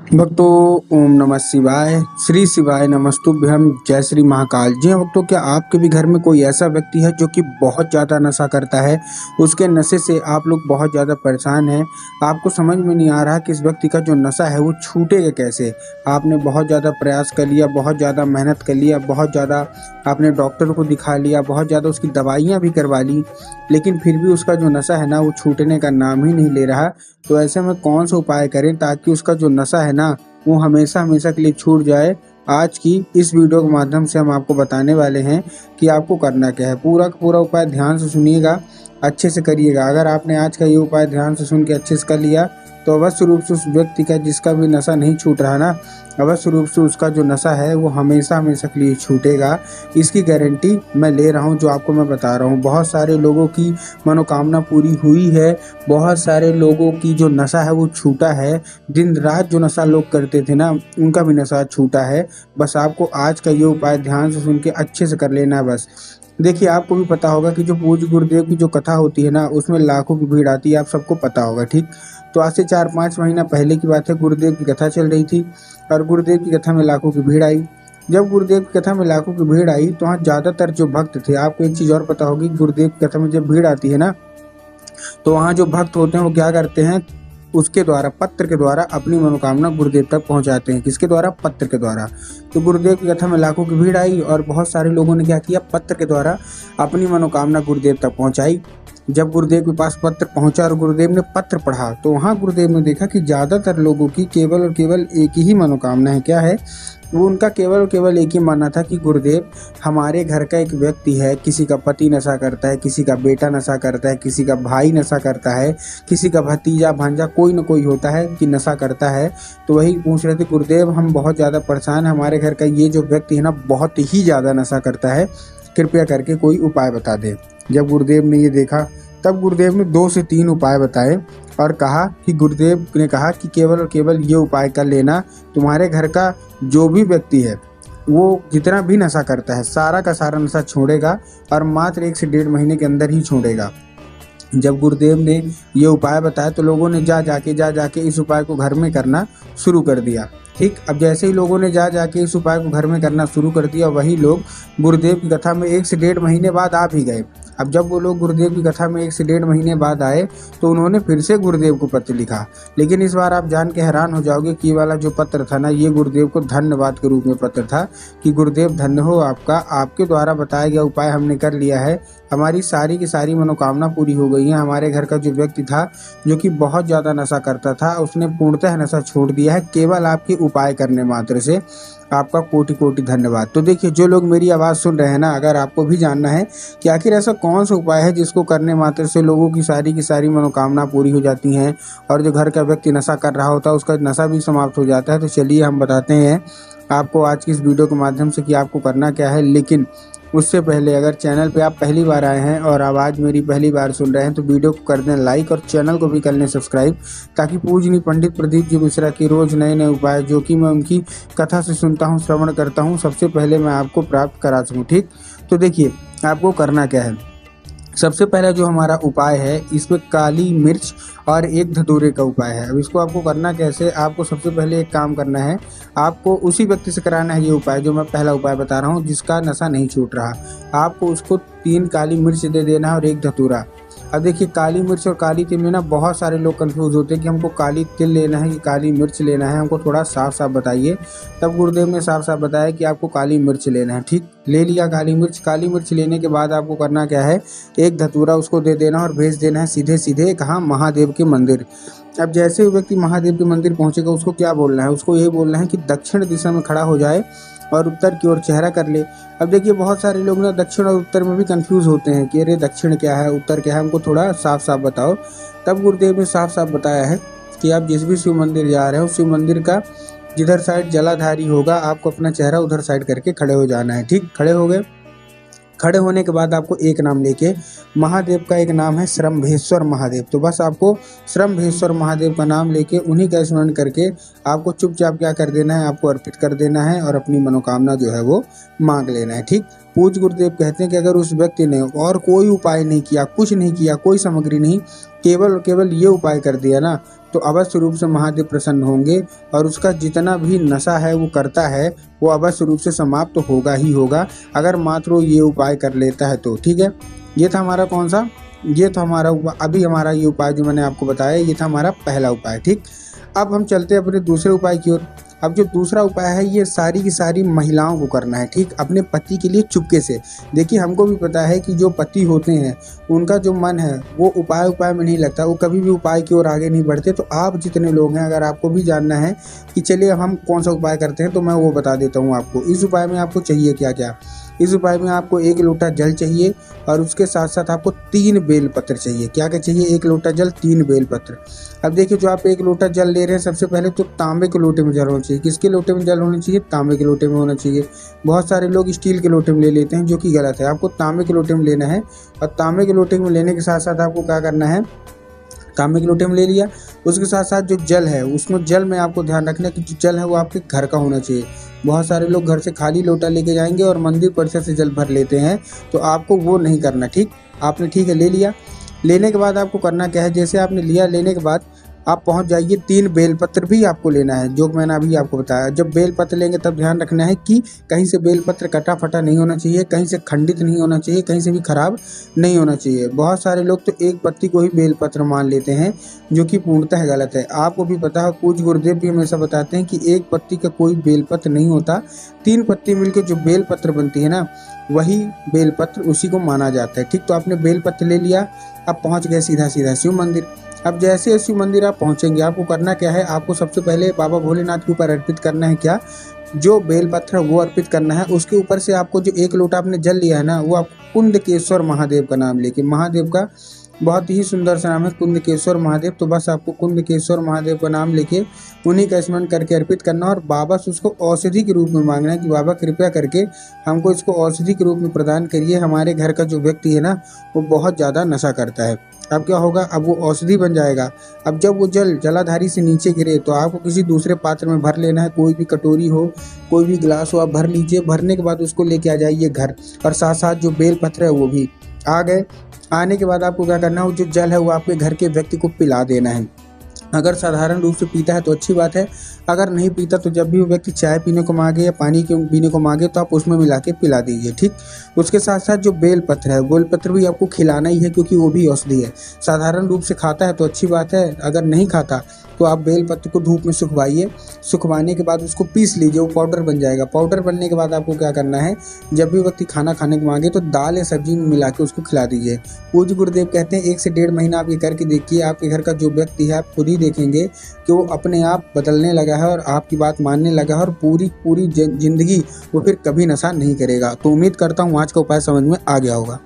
भक्तों, ओम नमः शिवाय। श्री शिवाय नमस्तुभ्यं। जय श्री महाकाल। जी हाँ भक्तों, क्या आपके भी घर में कोई ऐसा व्यक्ति है जो कि बहुत ज़्यादा नशा करता है? उसके नशे से आप लोग बहुत ज़्यादा परेशान हैं। आपको समझ में नहीं आ रहा कि इस व्यक्ति का जो नशा है वो छूटेगा कैसे। आपने बहुत ज़्यादा प्रयास कर लिया, बहुत ज़्यादा मेहनत कर लिया, बहुत ज़्यादा आपने डॉक्टर को दिखा लिया, बहुत ज़्यादा उसकी दवाइयाँ भी करवा ली, लेकिन फिर भी उसका जो नशा है ना वो छूटने का नाम ही नहीं ले रहा। तो ऐसे में कौन सा उपाय करें ताकि उसका जो नशा है ना वो हमेशा हमेशा के लिए छूट जाए? आज की इस वीडियो के माध्यम से हम आपको बताने वाले हैं कि आपको करना क्या है। पूरा का पूरा उपाय ध्यान से सुनिएगा, अच्छे से करिएगा। अगर आपने आज का ये उपाय ध्यान से सुन के अच्छे से कर लिया तो अवश्य रूप से उस व्यक्ति का जिसका भी नशा नहीं छूट रहा ना, अवश्य रूप से उसका जो नशा है वो हमेशा हमेशा के लिए छूटेगा। इसकी गारंटी मैं ले रहा हूँ, जो आपको मैं बता रहा हूँ। बहुत सारे लोगों की मनोकामना पूरी हुई है, बहुत सारे लोगों की जो नशा है वो छूटा है। दिन रात जो नशा लोग करते थे ना, उनका भी नशा छूटा है। बस आपको आज का ये उपाय ध्यान से सुन के अच्छे से कर लेना है बस। देखिए, आपको भी पता होगा कि जो पूज्य गुरुदेव की जो कथा होती है ना, उसमें लाखों की भीड़ आती है, आप सबको पता होगा, ठीक? तो आज से 4-5 महीना पहले की बात है, गुरुदेव की कथा चल रही थी और गुरुदेव की कथा में लाखों की भीड़ आई। जब गुरुदेव की कथा में लाखों की भीड़ आई तो वहाँ ज़्यादातर जो भक्त थे, आपको एक चीज़ और पता होगी, गुरुदेव की कथा में जब भीड़ आती है ना, तो वहाँ जो भक्त होते हैं वो क्या करते हैं, उसके द्वारा, पत्र के द्वारा अपनी मनोकामना गुरुदेव तक पहुंचाते हैं। किसके द्वारा? पत्र के द्वारा। तो गुरुदेव की कथा में लाखों की भीड़ आई और बहुत सारे लोगों ने क्या किया, पत्र के द्वारा अपनी मनोकामना गुरुदेव तक पहुंचाई। जब गुरुदेव के पास पत्र पहुंचा और गुरुदेव ने पत्र पढ़ा तो वहाँ गुरुदेव ने देखा कि ज़्यादातर लोगों की केवल और केवल एक ही मनोकामना है। क्या है वो? उनका केवल और केवल एक ही मानना था कि गुरुदेव, हमारे घर का एक व्यक्ति है, किसी का पति नशा करता है, किसी का बेटा नशा करता है, किसी का भाई नशा करता है, किसी का भतीजा भांजा कोई न कोई होता है कि नशा करता है। तो वही पूछ रहे थे, गुरुदेव हम बहुत ज़्यादा परेशान हैं, हमारे घर का ये जो व्यक्ति है ना बहुत ही ज़्यादा नशा करता है, कृपया करके कोई उपाय बता दे। जब गुरुदेव ने ये देखा तब गुरुदेव ने 2 से 3 उपाय बताए और कहा कि, गुरुदेव ने कहा कि केवल और केवल ये उपाय कर लेना, तुम्हारे घर का जो भी व्यक्ति है वो जितना भी नशा करता है सारा का सारा नशा छोड़ेगा और मात्र 1 से 1.5 महीने के अंदर ही छोड़ेगा। जब गुरुदेव ने ये उपाय बताया तो लोगों ने जा जाके इस उपाय को घर में करना शुरू कर दिया। ठीक, अब जैसे ही लोगों ने जा जाके इस उपाय को घर में करना शुरू कर दिया, वही लोग गुरुदेव की कथा में 1 से 1.5 महीने बाद आ भी गए। अब जब वो लोग गुरुदेव की कथा में 1 से 1.5 महीने बाद आए तो उन्होंने फिर से गुरुदेव को पत्र लिखा। लेकिन इस बार आप जान के हैरान हो जाओगे कि ये वाला जो पत्र था ना, ये गुरुदेव को धन्यवाद के रूप में पत्र था कि गुरुदेव धन्य हो आपका, आपके द्वारा बताया गया उपाय हमने कर लिया है, हमारी सारी की सारी मनोकामना पूरी हो गई है। हमारे घर का जो व्यक्ति था जो कि बहुत ज़्यादा नशा करता था, उसने पूर्णतः नशा छोड़ दिया है केवल आपके उपाय करने मात्र से। आपका कोटि कोटि धन्यवाद। तो देखिए, जो लोग मेरी आवाज़ सुन रहे हैं ना, अगर आपको भी जानना है कि आखिर ऐसा कौन सा उपाय है जिसको करने मात्र से लोगों की सारी मनोकामना पूरी हो जाती हैं और जो घर का व्यक्ति नशा कर रहा होता है उसका नशा भी समाप्त हो जाता है, तो चलिए हम बताते हैं आपको आज की इस वीडियो के माध्यम से कि आपको करना क्या है। लेकिन उससे पहले, अगर चैनल पे आप पहली बार आए हैं और आवाज़ मेरी पहली बार सुन रहे हैं तो वीडियो को कर दें लाइक और चैनल को भी कर लें सब्सक्राइब, ताकि पूजनीय पंडित प्रदीप जी मिश्रा की रोज़ नए नए उपाय जो कि मैं उनकी कथा से सुनता हूँ, श्रवण करता हूँ, सबसे पहले मैं आपको प्राप्त करा सकूँ। ठीक, तो देखिए आपको करना क्या है। सबसे पहला जो हमारा उपाय है, इसमें काली मिर्च और एक धतूरे का उपाय है। अब इसको आपको करना कैसे, आपको सबसे पहले एक काम करना है, आपको उसी व्यक्ति से कराना है ये उपाय जो मैं पहला उपाय बता रहा हूँ, जिसका नशा नहीं छूट रहा। आपको उसको 3 काली मिर्च दे देना है और 1 धतूरा। अब देखिए, काली मिर्च और काली तिल में ना बहुत सारे लोग कंफ्यूज होते हैं कि हमको काली तिल लेना है कि काली मिर्च लेना है, हमको थोड़ा साफ साफ बताइए। तब गुरुदेव ने साफ साफ बताया कि आपको काली मिर्च लेना है। ठीक, ले लिया काली मिर्च। काली मिर्च लेने के बाद आपको करना क्या है, 1 धतूरा उसको दे देना और भेज देना है सीधे सीधे कहाँ, महादेव के मंदिर। अब जैसे ही व्यक्ति महादेव के मंदिर पहुंचेगा उसको क्या बोलना है, उसको ये बोलना है कि दक्षिण दिशा में खड़ा हो जाए और उत्तर की ओर चेहरा कर ले। अब देखिए, बहुत सारे लोग ना दक्षिण और उत्तर में भी कंफ्यूज होते हैं कि अरे दक्षिण क्या है, उत्तर क्या है, हमको थोड़ा साफ साफ बताओ। तब गुरुदेव ने साफ साफ बताया है कि आप जिस भी शिव मंदिर जा रहे हो, शिव मंदिर का जिधर साइड जलाधारी होगा, आपको अपना चेहरा उधर साइड करके खड़े हो जाना है। ठीक, खड़े हो गए। खड़े होने के बाद आपको एक नाम लेके, महादेव का एक नाम है श्रम्भेश्वर महादेव, तो बस आपको श्रम्भेश्वर महादेव का नाम लेके उन्हीं का स्मरण करके आपको चुपचाप क्या कर देना है, आपको अर्पित कर देना है और अपनी मनोकामना जो है वो मांग लेना है। ठीक, पूज्य गुरुदेव कहते हैं कि अगर उस व्यक्ति ने और कोई उपाय नहीं किया, कुछ नहीं किया, कोई सामग्री नहीं, केवल और केवल ये उपाय कर दिया ना, तो अवश्य रूप से महादेव प्रसन्न होंगे और उसका जितना भी नशा है वो करता है वो अवश्य रूप से समाप्त तो होगा ही होगा, अगर मात्र वो ये उपाय कर लेता है तो। ठीक है, ये था हमारा कौन सा, ये था हमारा अभी हमारा ये उपाय जो मैंने आपको बताया ये था हमारा पहला उपाय। ठीक, अब हम चलते हैं अपने दूसरे उपाय की ओर। अब जो दूसरा उपाय है ये सारी की सारी महिलाओं को करना है। ठीक, अपने पति के लिए चुपके से। देखिए हमको भी पता है कि जो पति होते हैं उनका जो मन है वो उपाय में नहीं लगता, वो कभी भी उपाय की ओर आगे नहीं बढ़ते। तो आप जितने लोग हैं, अगर आपको भी जानना है कि चलिए हम कौन सा उपाय करते हैं तो मैं वो बता देता हूँ आपको। इस उपाय में आपको चाहिए क्या क्या। इस उपाय में आपको 1 लोटा जल चाहिए और उसके साथ साथ आपको 3 बेलपत्र चाहिए। क्या क्या चाहिए, 1 लोटा जल, 3 बेलपत्र। अब देखिए जो आप 1 लोटा जल ले रहे हैं सबसे पहले तो तांबे के लोटे में जल होना चाहिए। किसके लोटे में जल होना चाहिए, तांबे के लोटे में होना चाहिए। बहुत सारे लोग स्टील के लोटे में ले लेते हैं जो कि गलत है, आपको तांबे के लोटे में लेना है। और तांबे के लोटे में लेने के साथ साथ आपको क्या करना है, तांबे के लोटे में ले लिया, उसके साथ साथ जो जल है उसमें जल में आपको ध्यान रखना कि जो जल है वो आपके घर का होना चाहिए। बहुत सारे लोग घर से खाली लोटा लेके जाएंगे और मंदिर परिसर से जल भर लेते हैं, तो आपको वो नहीं करना। ठीक, आपने ठीक है ले लिया। लेने के बाद आपको करना क्या है, जैसे आपने लिया लेने के बाद आप पहुंच जाइए, 3 बेलपत्र भी आपको लेना है जो मैंने अभी आपको बताया। जब बेलपत्र लेंगे तब ध्यान रखना है कि कहीं से बेलपत्र कटा फटा नहीं होना चाहिए, कहीं से खंडित नहीं होना चाहिए, कहीं से भी खराब नहीं होना चाहिए। बहुत सारे लोग तो एक पत्ती को ही बेलपत्र मान लेते हैं जो कि पूर्णतः गलत है। आपको भी पता है, पूज्य गुरुदेव भी हमेशा बताते हैं कि एक पत्ती का कोई बेलपत्र नहीं होता, 3 पत्ती मिलकर जो बेलपत्र बनती है ना वही बेलपत्र उसी को माना जाता है। ठीक, तो आपने बेलपत्र ले लिया, अब पहुंच गए सीधा सीधा शिव मंदिर। अब जैसे शिव मंदिर आप पहुंचेंगे आपको करना क्या है, आपको सबसे पहले बाबा भोलेनाथ के ऊपर अर्पित करना है क्या, जो बेलपत्र है वो अर्पित करना है। उसके ऊपर से आपको जो 1 लोटा आपने जल लिया है ना वो आप कुंदकेश्वर महादेव का नाम लेके, महादेव का बहुत ही सुंदर सा नाम है कुंदकेश्वर महादेव, तो बस आपको कुंदकेश्वर महादेव का नाम लेके उन्हीं का स्मरण करके अर्पित करना और बाबा से उसको औषधि के रूप में मांगना है कि बाबा कृपया करके हमको इसको औषधि के रूप में प्रदान करिए। हमारे घर का जो व्यक्ति है ना वो बहुत ज़्यादा नशा करता है। अब क्या होगा, अब वो औषधि बन जाएगा। अब जब वो जल जलाधारी से नीचे गिरे तो आपको किसी दूसरे पात्र में भर लेना है, कोई भी कटोरी हो, कोई भी गिलास हो, आप भर लीजिए। भरने के बाद उसको लेके आ जाइए घर, और साथ साथ जो बेलपत्र है वो भी आ गए। आने के बाद आपको क्या करना है, जो जल है वो आपके घर के व्यक्ति को पिला देना है। अगर साधारण रूप से पीता है तो अच्छी बात है, अगर नहीं पीता तो जब भी वो व्यक्ति चाय पीने को मांगे या पानी पीने को मांगे तो आप उसमें मिला के पिला दीजिए। ठीक, उसके साथ साथ जो बेलपत्र है बेलपत्र भी आपको खिलाना ही है क्योंकि वो भी औषधि है। साधारण रूप से खाता है तो अच्छी बात है, अगर नहीं खाता तो आप बेलपत्र को धूप में सुखवाइए। सुखवाने के बाद उसको पीस लीजिए, वो पाउडर बन जाएगा। पाउडर बनने के बाद आपको क्या करना है, जब भी व्यक्ति खाना खाने को मांगे तो दाल या सब्जी में मिला के उसको खिला दीजिए। पूज्य गुरुदेव कहते हैं 1 से 1.5 महीना आप ये करके देखिए, आपके घर का जो व्यक्ति है आप खुद ही देखेंगे कि वो अपने आप बदलने लगा है और आपकी बात मानने लगा है और पूरी जिंदगी वो फिर कभी नशा नहीं करेगा। तो उम्मीद करता हूँ आज का उपाय समझ में आ गया होगा।